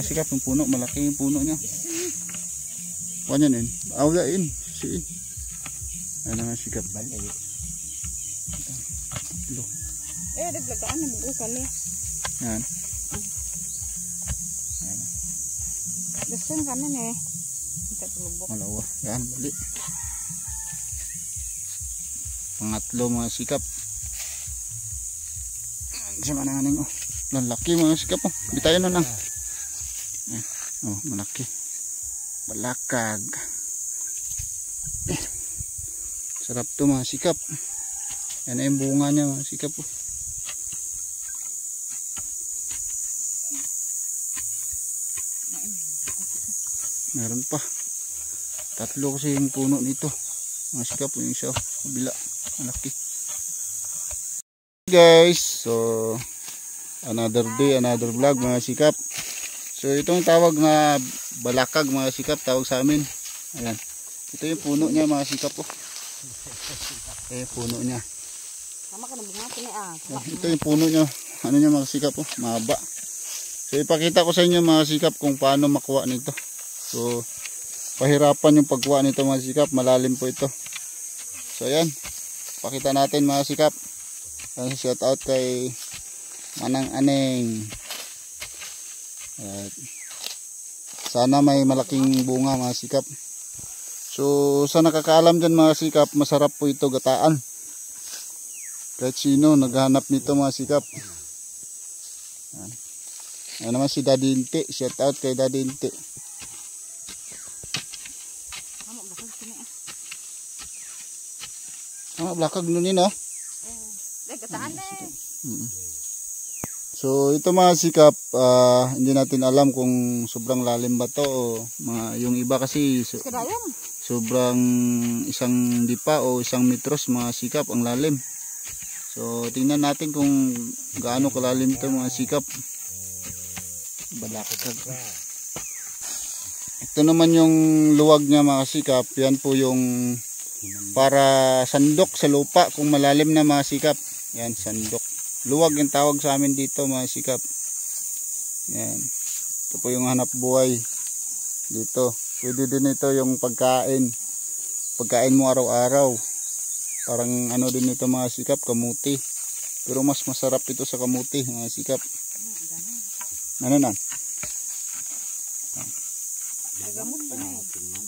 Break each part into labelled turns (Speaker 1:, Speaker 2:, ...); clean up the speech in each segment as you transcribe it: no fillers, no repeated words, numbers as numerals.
Speaker 1: mga sikap, yung puno, malaki yung puno niya. Kuha yan, awlain, siin. Ayan mga sikap. Tatlo.
Speaker 2: Daglagaan na mag-ukal eh.
Speaker 1: Yan.
Speaker 2: Gusto ka na eh.
Speaker 1: Malawa. Yan, bali. Pangatlo mga sikap. Kasi mananganing oh. Lalaki mga sikap oh. Bitayan na lang. Oh, malaki. Balakag. Sarap to mga sikap. Yan na yung bunga niya mga sikap oh. Meron pa. Tatlo kasi yung puno nito. Mga sikap yung isa. Kabila. Malaki. Guys. So, another day, another vlog mga sikap. So, itong tawag na balakag mga sikap. Tawag sa amin. Ayan. Ito yung puno niya mga sikap. Oh. Ito yung puno niya. Ito yung puno niya. Ano niya mga sikap. Oh. Mahaba. So, ipakita ko sa inyo mga sikap kung paano makuha nito. So, pahirapan yung pagkuha nito mga sikap. Malalim po ito. So, ayan. Pakita natin mga sikap. Shout out kay Manang Aneng. At sana may malaking bunga mga sikap. So, sa nakakaalam dyan mga sikap, masarap po ito gataan. Kahit sino naghahanap nito mga sikap. Ayan. Ayan naman si Daddy Inte. Shout out kay Daddy Inte. Blakag nunin oh. So ito mga sikap, hindi natin alam kung sobrang lalim ba to o yung iba kasi sobrang isang dipa o isang metros mga sikap ang lalim. So tingnan natin kung gaano kalalim to mga sikap. Balakag. Ito naman yung luwag niya mga sikap. Yan po yung para sandok sa lupa kung malalim na mga sikap. Yan, sandok. Luwag yung tawag sa amin dito mga sikap. Yan. Ito po yung hanap buhay dito. Pwede din ito yung pagkain. Pagkain mo araw-araw. Parang ano din ito mga sikap, kamuti. Pero mas masarap ito sa kamuti mga sikap. Ano na?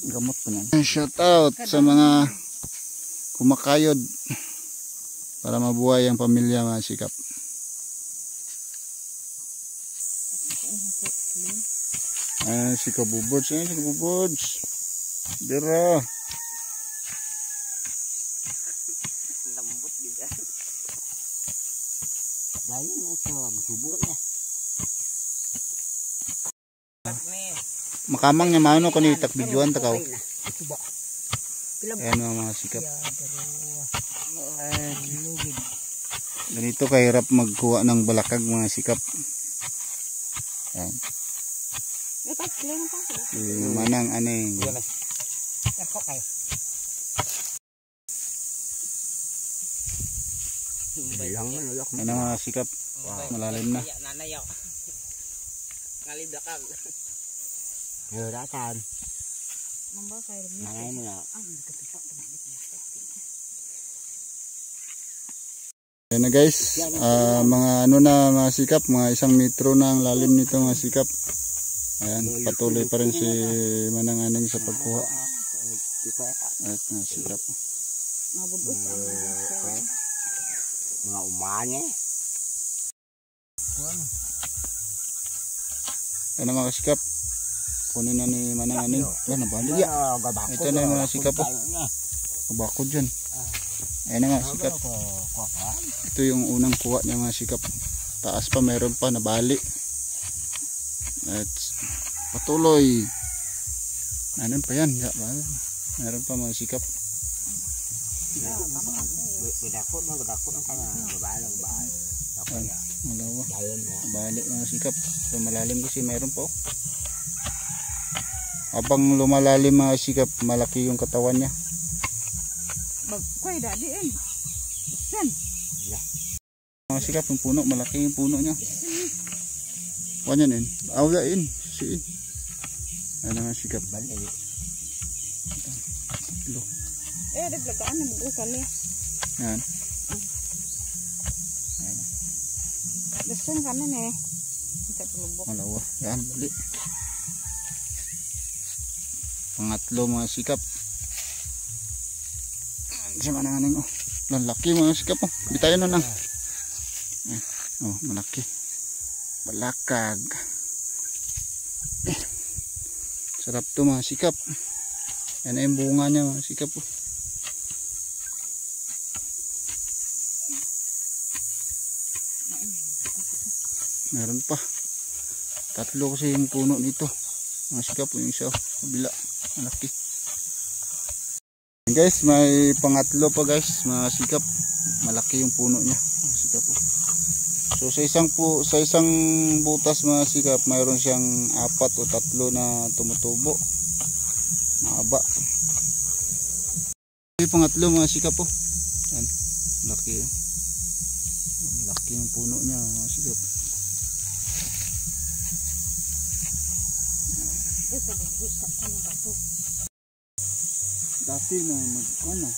Speaker 1: Gamot pa yan. Shout out sa mga kumakayod para mabuhay ang pamilya mga sikap. Ayan si Kabubods. Ayan si Kabubods. Dira.
Speaker 3: Lambot juga. Dahil mo ito. Subur na.
Speaker 1: Makamang niya mano ko ni takbijuan takaw. Ayan mga sikap. Ganito kahirap magkuha ng balakag mga sikap. Ayan. Manang Aneng. Ayan mga sikap. Malalim na.
Speaker 3: Ngalib belakang. Ngeratan. Nah, ini ya.
Speaker 1: Ayan na guys, mga ano na mga sikap, mga 1 metro na ang lalim nito mga sikap. Ayan, patuloy pa rin si Manang Aneng sa pagkuha. At mga sikap.
Speaker 3: Mga umanya.
Speaker 1: Ayan na mga sikap. Kunin na ni Manang Aneng. Ayan, nabalik ya. Ito na yung mga sikap. Kabakod dyan. Ayan na mga sikap. Ito yung unang kuha niya mga sikap. Taas pa, meron pa nabali. At patuloy. Ano pa yan? Meron pa mga sikap. Malawa. Bali mga sikap. So malalim kasi meron po. Habang lumalalim mga sikap, malaki yung katawan niya.
Speaker 2: Magkway dadi eh.
Speaker 1: Mga sikap yung puno, malaki yung puno niya. Wanyan awlain. siin. Ano mga sikap.
Speaker 3: Balik.
Speaker 1: Lo.
Speaker 2: Naglagaan na mag-ukal eh.
Speaker 1: Yan.
Speaker 2: Dasan kanan eh. Kita tulubok.
Speaker 1: Malawa. Yan, bali. Pangatlo mga sikap. Sa mananganing oh. Lalaki mga sikap oh. Bitayan na nang. Oh, malaki. Balakag. Sarap to mga sikap. Yan na yung bunga niya mga sikap oh. Meron pa. Tatlo kasi yung puno nito. Mga sikap yung isa oh. Kabila. Malaki. And guys, may pangatlo pa guys. Mga sikap. Malaki yung puno niya. Mga sikap oh. So sa isang butas mga sikap, mayroon siyang 4 o 3 na tumutubo. Mahaba. Yung pangatlo mga sikap po. Yan. Laki. Laki yung puno niya mga sikap. Dati na mag-ano.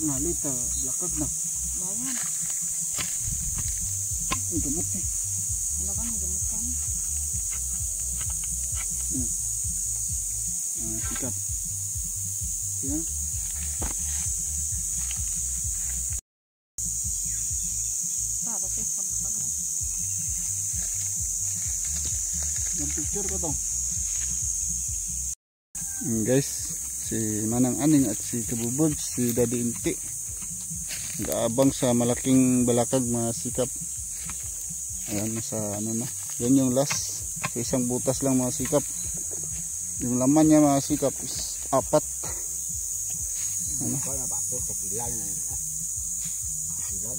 Speaker 1: Nalita, lakad na.
Speaker 2: Bayan.
Speaker 1: Ang gamot eh.
Speaker 2: Wala ka nang gamutan.
Speaker 1: Sikap. Yan.
Speaker 2: Para sa sampang.
Speaker 1: Nag-picture ko to. Guys, si Manang Aning at si Kabubod, si Daddy Inti. Nag-aabang sa malaking balakag mga sikap. Ayan, nasa ano na. Yan yung last. Sa isang butas lang mga sikap. Yung laman niya mga sikap is 4. Ano?
Speaker 3: Kau na ba ito sa pilan na. Pilan.